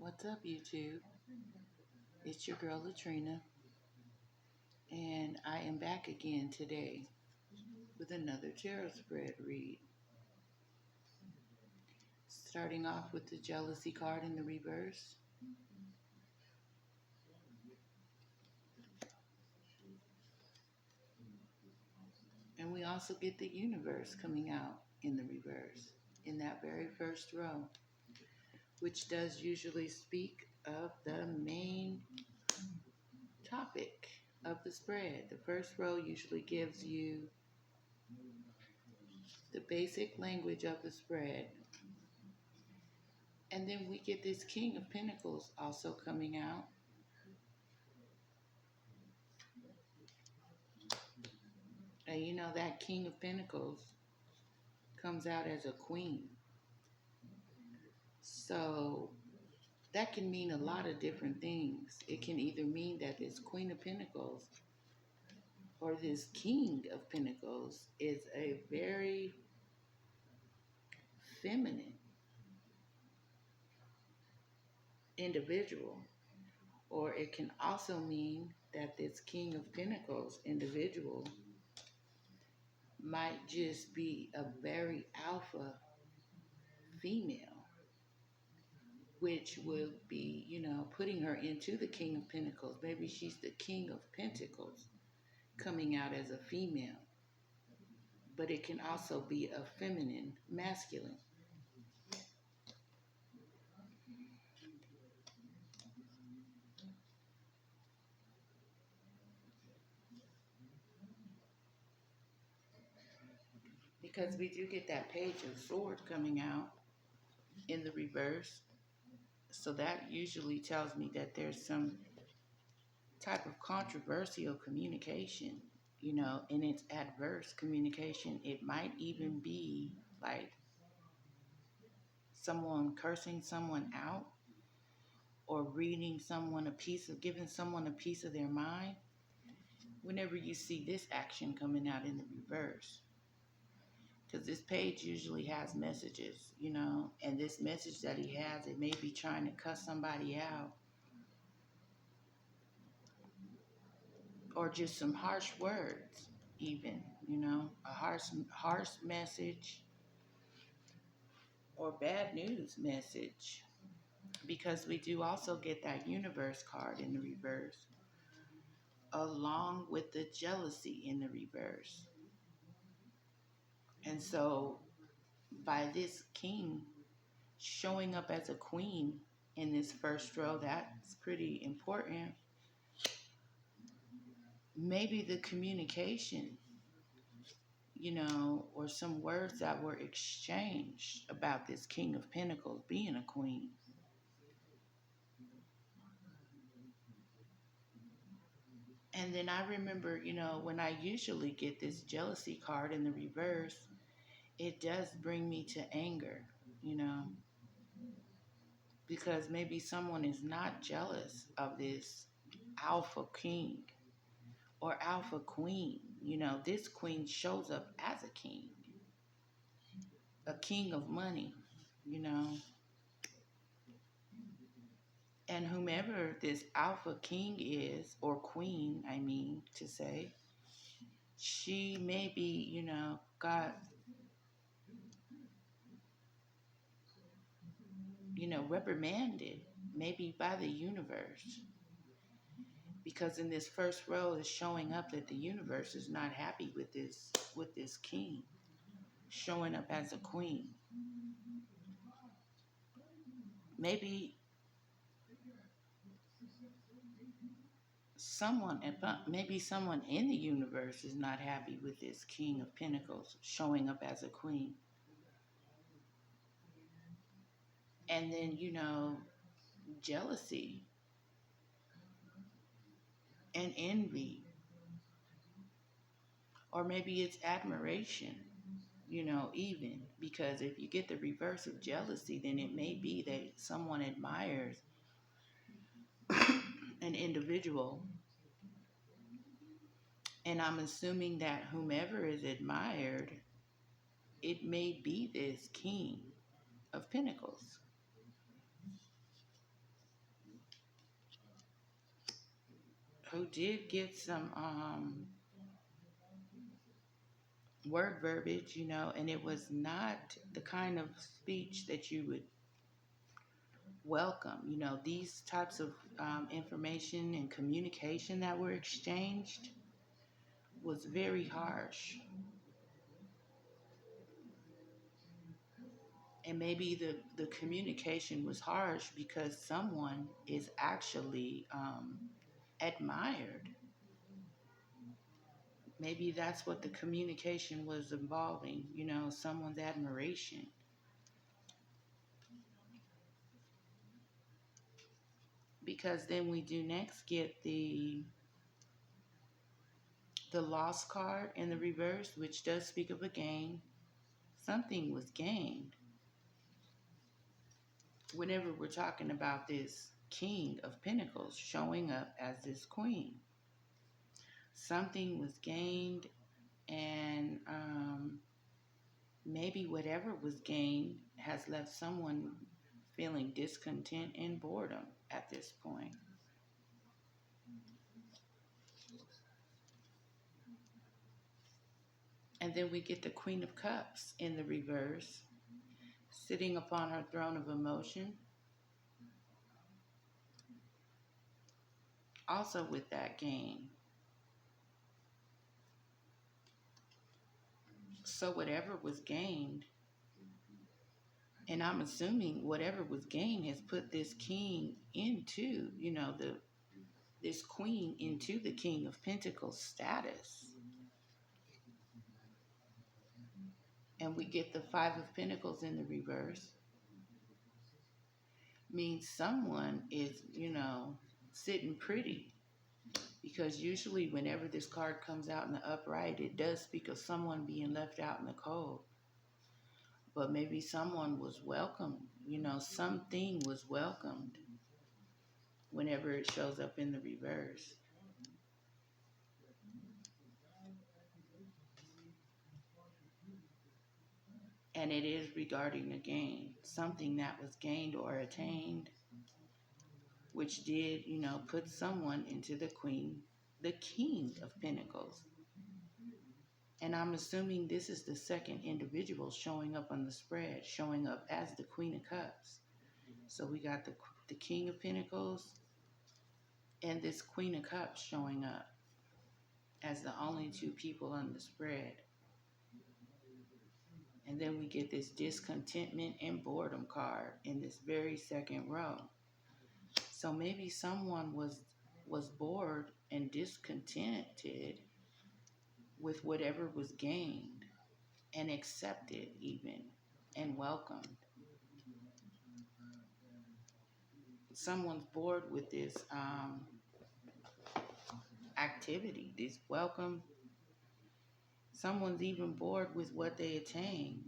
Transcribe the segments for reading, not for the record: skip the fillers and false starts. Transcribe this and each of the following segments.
What's up, YouTube? It's your girl Latrina, and I am back again today with another tarot spread read. Starting off with the jealousy card in the reverse. And we also get the universe coming out in the reverse in that very first row, which does usually speak of the main topic of the spread. The first row usually gives you the basic language of the spread. And then we get this King of Pentacles also coming out. And you know that King of Pentacles comes out as a queen. So that can mean a lot of different things. It can either mean that this Queen of Pentacles or this King of Pentacles is a very feminine individual. Or it can also mean that this King of Pentacles individual might just be a very alpha female, which will be, putting her into the King of Pentacles. Maybe she's the King of Pentacles coming out as a female, but it can also be a feminine, masculine. Because we do get that Page of Swords coming out in the reverse. So that usually tells me that there's some type of controversial communication, and it's adverse communication. It might even be like someone cursing someone out or reading someone giving someone a piece of their mind. Whenever you see this action coming out in the reverse, because this page usually has messages, and this message that he has, it may be trying to cuss somebody out or just some harsh words, even, a harsh message or bad news message, because we do also get that universe card in the reverse along with the jealousy in the reverse. And so by this king showing up as a queen in this first row, that's pretty important. Maybe the communication, or some words that were exchanged about this King of Pentacles being a queen. And then I remember, when I usually get this jealousy card in the reverse, it does bring me to anger, because maybe someone is not jealous of this alpha king or alpha queen. This queen shows up as a king of money, and whomever this alpha king is, or queen, I mean to say, she may be, got, reprimanded, maybe by the universe. Because in this first row is showing up that the universe is not happy with this king showing up as a queen. Maybe someone in the universe is not happy with this King of Pentacles showing up as a queen. And then, jealousy and envy, or maybe it's admiration, even, because if you get the reverse of jealousy, then it may be that someone admires an individual. And I'm assuming that whomever is admired, it may be this King of Pentacles. who did get some word verbiage, and it was not the kind of speech that you would welcome. These types of information and communication that were exchanged was very harsh. And maybe the communication was harsh because someone is actually admired. Maybe that's what the communication was involving, someone's admiration. Because then we do next get the lost card in the reverse, which does speak of a gain. Something was gained. Whenever we're talking about this King of Pentacles showing up as this Queen, something was gained, and maybe whatever was gained has left someone feeling discontent and boredom at this point. And then we get the Queen of Cups in the reverse, sitting upon her throne of emotion. Also with that gain. So whatever was gained, and I'm assuming whatever was gained has put this king into, this queen into the King of Pentacles status. And we get the Five of Pentacles in the reverse. Means someone is, sitting pretty. Because usually whenever this card comes out in the upright, it does speak of someone being left out in the cold. But maybe someone was welcomed, something was welcomed whenever it shows up in the reverse. And it is regarding a gain, something that was gained or attained, which did, put someone into the King of Pentacles. And I'm assuming this is the second individual showing up on the spread, showing up as the Queen of Cups. So we got the King of Pentacles and this Queen of Cups showing up as the only two people on the spread. And then we get this discontentment and boredom card in this very second row. So maybe someone was bored and discontented with whatever was gained and accepted even and welcomed. Someone's bored with this activity, this welcome. Someone's even bored with what they attain,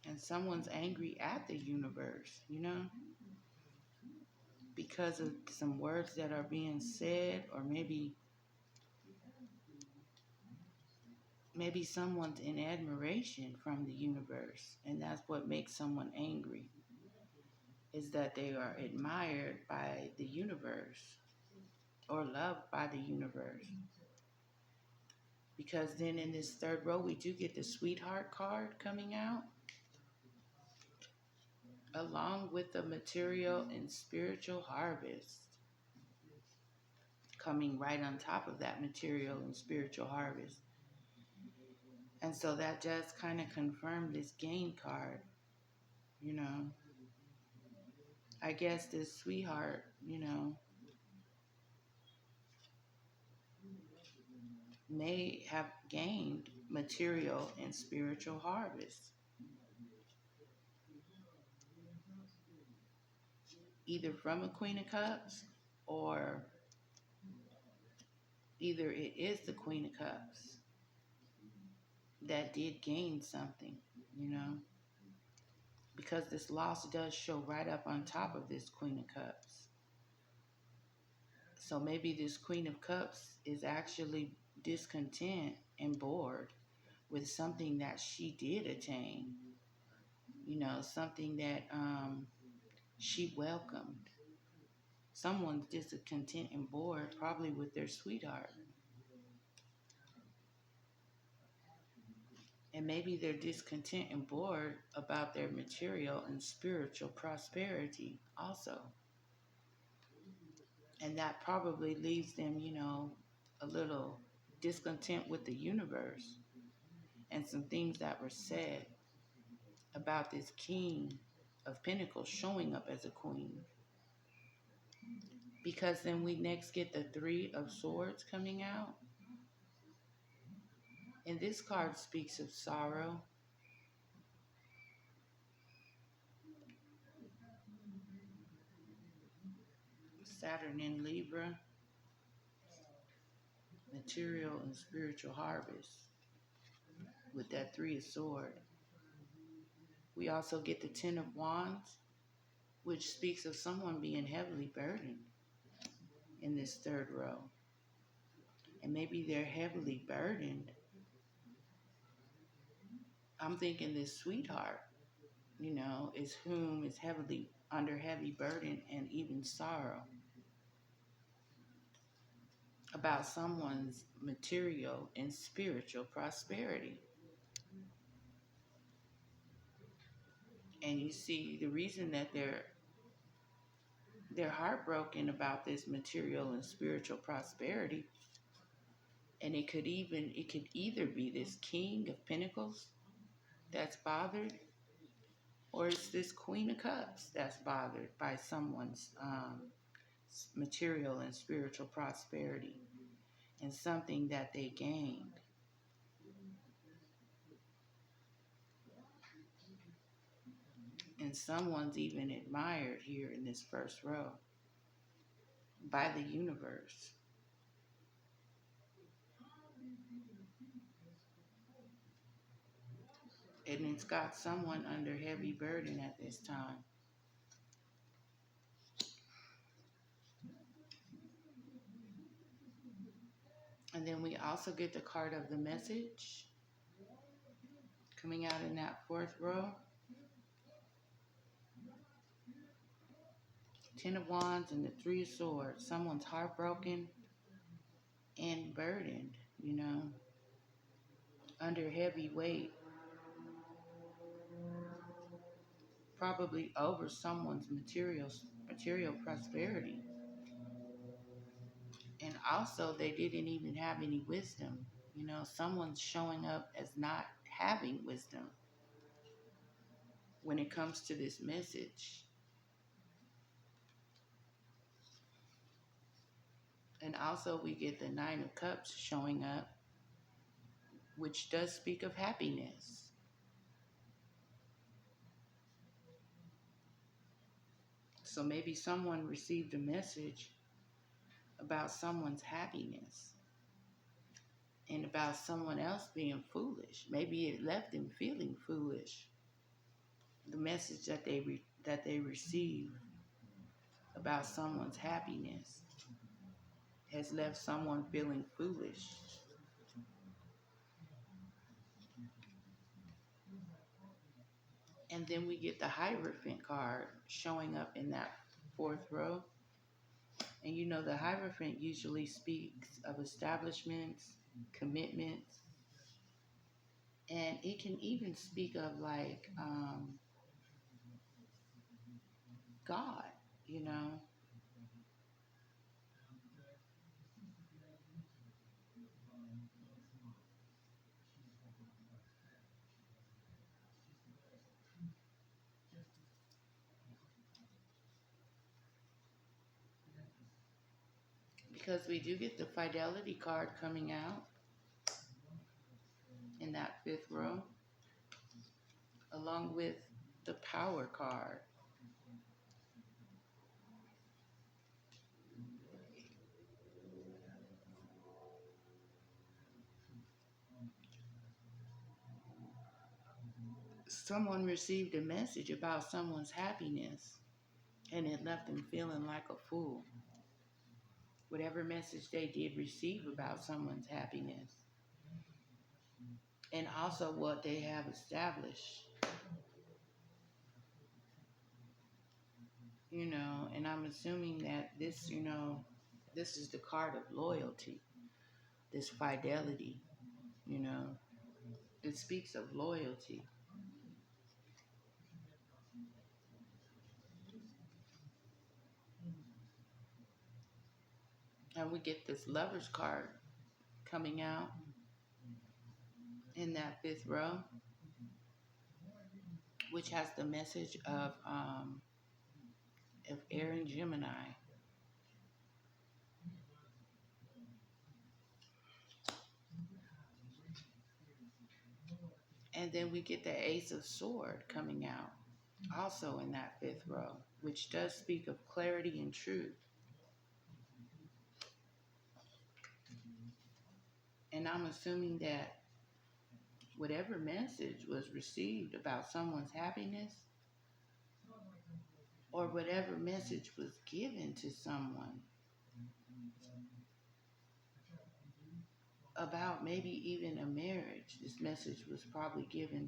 And someone's angry at the universe, because of some words that are being said, or maybe someone's in admiration from the universe, and that's what makes someone angry, is that they are admired by the universe or loved by the universe. Because then in this third row, we do get the Sweetheart card coming out, along with the material and spiritual harvest coming right on top of that material and spiritual harvest. And so that does kind of confirm this gain card, I guess this sweetheart, may have gained material and spiritual harvest. Either from a Queen of Cups, or either it is the Queen of Cups that did gain something, because this loss does show right up on top of this Queen of Cups. So maybe this Queen of Cups is actually discontent and bored with something that she did attain, something that she welcomed. Someone's discontent and bored, probably with their sweetheart. And maybe they're discontent and bored about their material and spiritual prosperity also. And that probably leaves them, a little discontent with the universe and some things that were said about this king of pentacles showing up as a queen. Because then we next get the Three of Swords coming out. And this card speaks of sorrow. Saturn in Libra. Material and spiritual harvest with that Three of Swords. We also get the Ten of Wands, which speaks of someone being heavily burdened in this third row. And maybe they're heavily burdened. I'm thinking this sweetheart, is whom is heavily under heavy burden and even sorrow about someone's material and spiritual prosperity. And you see, the reason that they're heartbroken about this material and spiritual prosperity, and it could either be this King of Pentacles that's bothered, or it's this Queen of Cups that's bothered by someone's material and spiritual prosperity and something that they gained. And someone's even admired here in this first row by the universe. And it's got someone under heavy burden at this time. And then we also get the card of the Message coming out in that fourth row. Ten of Wands and the Three of Swords. Someone's heartbroken and burdened, under heavy weight. Probably over someone's material prosperity. And also they didn't even have any wisdom. Someone's showing up as not having wisdom when it comes to this message. And also we get the Nine of Cups showing up, which does speak of happiness. So maybe someone received a message about someone's happiness and about someone else being foolish. Maybe it left them feeling foolish. The message that they receive about someone's happiness has left someone feeling foolish. And then we get the Hierophant card showing up in that fourth row. And the Hierophant usually speaks of establishments, commitments, and it can even speak of God, because we do get the Fidelity card coming out in that fifth row, along with the Power card. Someone received a message about someone's happiness, and it left them feeling like a fool. Whatever message they did receive about someone's happiness. and also what they have established, and I'm assuming that this, this is the card of loyalty, this fidelity, you know, it speaks of loyalty. And we get this lover's card coming out in that fifth row, which has the message of air and Gemini. And then we get the Ace of Sword coming out, also in that fifth row, which does speak of clarity and truth. And I'm assuming that whatever message was received about someone's happiness, or whatever message was given to someone about maybe even a marriage, this message was probably given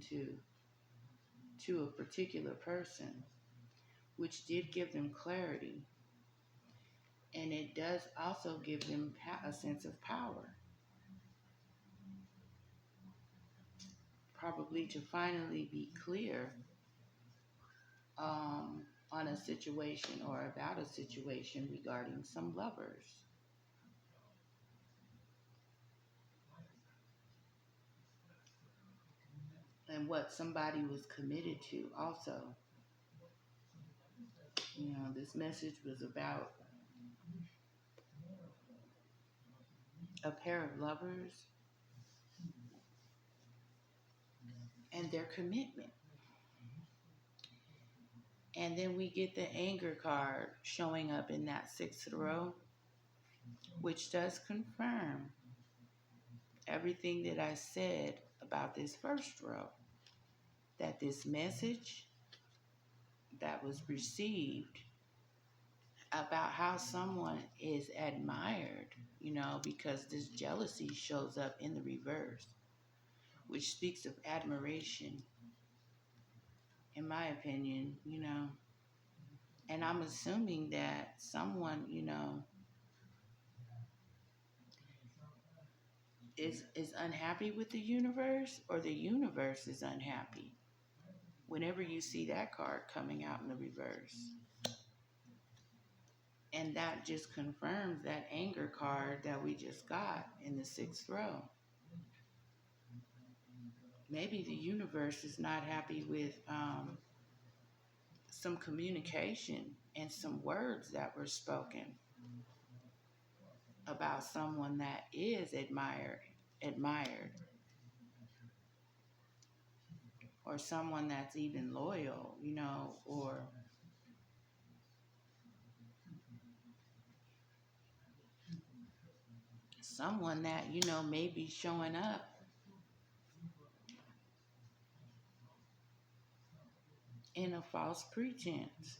to a particular person, which did give them clarity. And it does also give them a sense of power, probably to finally be clear on a situation or about a situation regarding some lovers. And what somebody was committed to also. This message was about a pair of lovers and their commitment. And then we get the anger card showing up in that sixth row, which does confirm everything that I said about this first row, that this message that was received about how someone is admired, because this jealousy shows up in the reverse, which speaks of admiration, in my opinion, and I'm assuming that someone, is unhappy with the universe, or the universe is unhappy whenever you see that card coming out in the reverse. And that just confirms that anger card that we just got in the sixth row. Maybe the universe is not happy with some communication and some words that were spoken about someone that is admired, or someone that's even loyal, or someone that, may be showing up in a false pretense.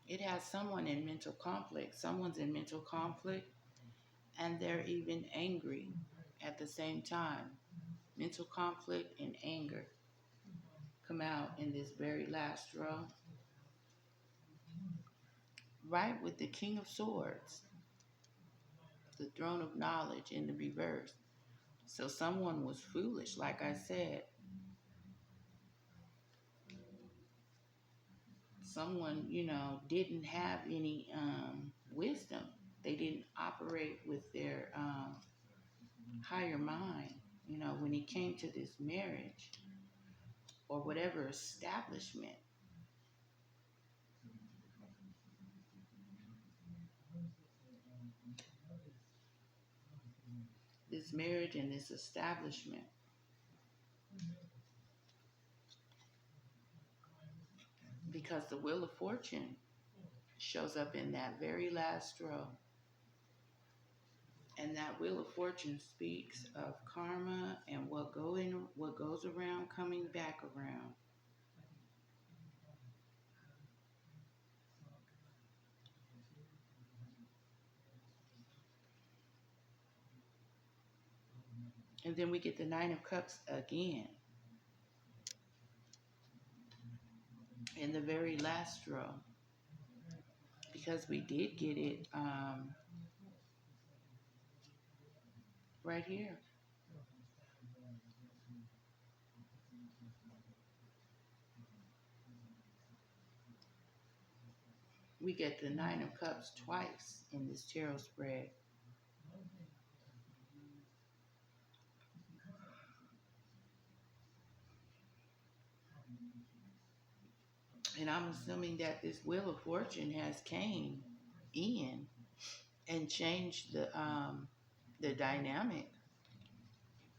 It has someone in mental conflict. Someone's in mental conflict and they're even angry at the same time. Mental conflict and anger come out in this very last row, right with the King of Swords, the throne of knowledge in the reverse. So someone was foolish, like I said. Someone, didn't have any wisdom. They didn't operate with their higher mind, when it came to this marriage or whatever establishment. This marriage and this establishment. Because the Wheel of Fortune shows up in that very last row. And that Wheel of Fortune speaks of karma and what goes around coming back around. And then we get the Nine of Cups again in the very last row, because we did get it right here. We get the Nine of Cups twice in this tarot spread. And I'm assuming that this Wheel of Fortune has came in and changed the dynamic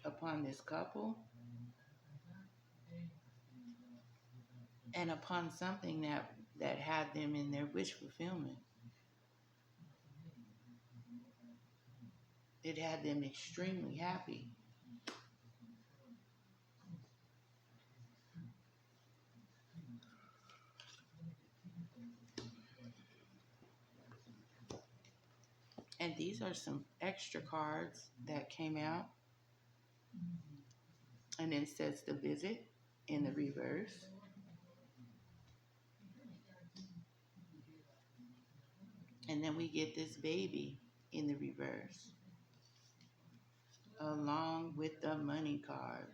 upon this couple and upon something that had them in their wish fulfillment. It had them extremely happy. And these are some extra cards that came out. And it says the visit in the reverse. And then we get this baby in the reverse, along with the money card.